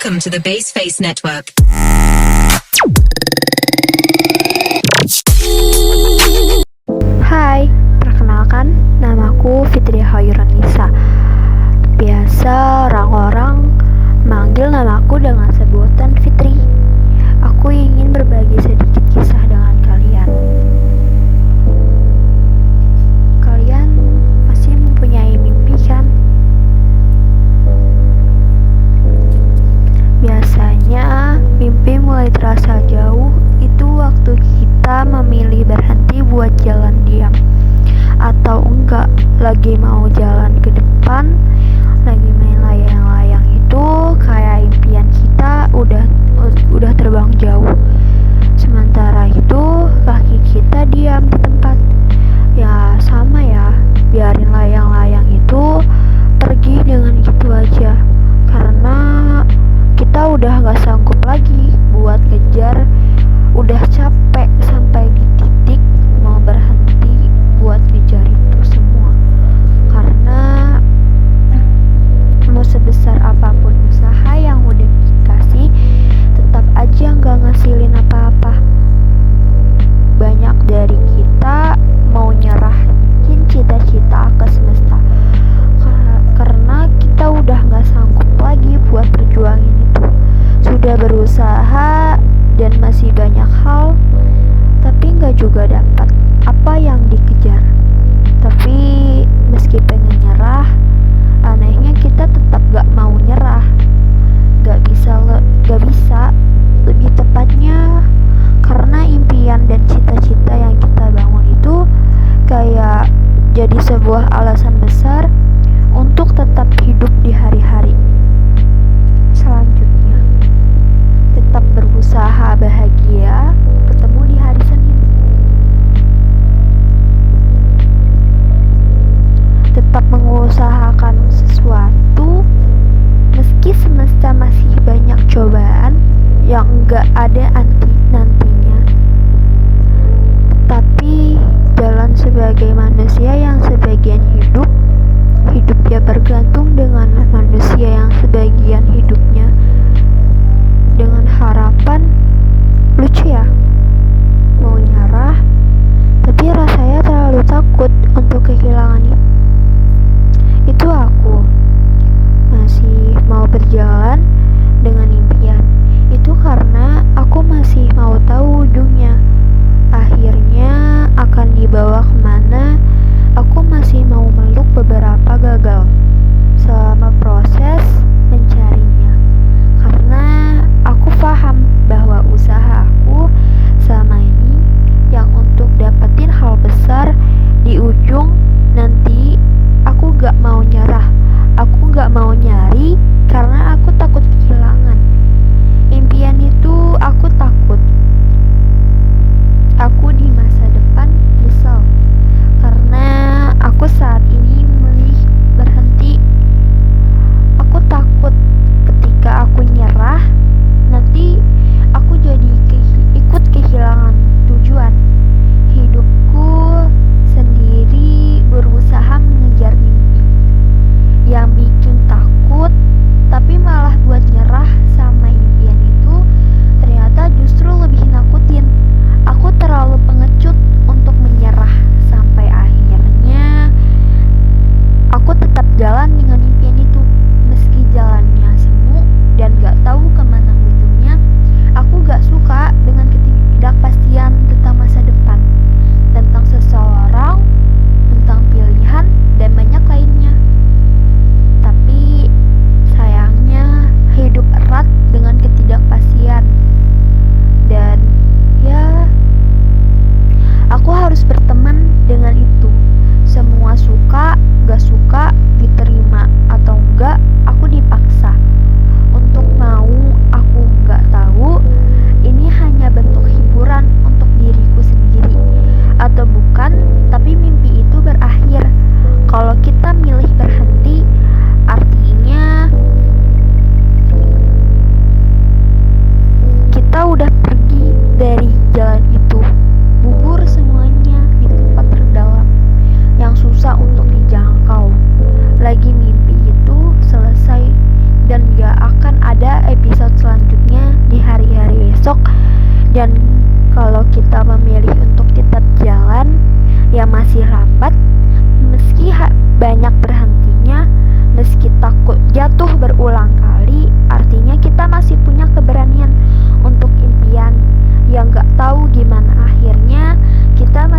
Welcome to the Baseface Network. Hai, perkenalkan, namaku Fitri Hoyrunisa. Biasa orang-orang manggil namaku dengan sebutan Fitri. Aku ingin berbagi sedikit kisah dengan kalian. Kalian pasti mempunyai mimpi kan? Biasanya mimpi mulai terasa jauh itu waktu kita memilih berhenti buat jalan diam, atau enggak lagi mau jalan ke depan, lagi main layang-layang. Itu kayak impian kita udah terbang jauh, sementara itu kaki kita diam di tempat. Ya sama ya, biarin layang-layang itu pergi dengan gitu aja, karena kita udah gak sanggup lagi buat kejar, udah capek sampai di titik mau berhenti buat ngejar itu semua. Karena mau sebesar apapun usaha yang udah dikasih, tetap aja gak ngasilin apa-apa. Banyak dari kita mau nyerahin cita-cita ke semesta, karena kita udah gak sanggup lagi buat perjuangin itu. Sudah berusaha dan masih banyak hal, tapi gak juga dapat apa yang dikejar. Tapi meski pengen nyerah, anehnya kita tetap gak mau nyerah. Gak bisa, lebih tepatnya karena impian dan cita-cita yang kita bangun itu kayak jadi sebuah alasan besar untuk tetap hidup di hari-hari selanjutnya. Tetap berusaha bahagia, ketemu di hari Senin. Tetap mengusahakan sesuatu meski semesta masih banyak cobaan yang enggak ada nantinya. Tapi jalan sebagai manusia yang sebagian hidup ya bergantung dengan manusia yang sebagian hidupnya dengan harapan. Lucu ya, mau nyerah tapi rasanya terlalu takut untuk kehilangan itu. Aku masih mau berjalan dengan impian itu karena aku masih mau tahu ujungnya, akhirnya akan dibawa kemana. Aku masih mau meluk beberapa gagal selama proses mencarinya, karena aku paham bahwa usaha aku selama ini yang untuk dapetin hal besar di ujung nanti. Aku gak mau nyerah, aku gak mau nyari karena aku takut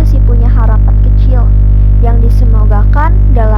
masih punya harapan kecil yang disemogakan dalam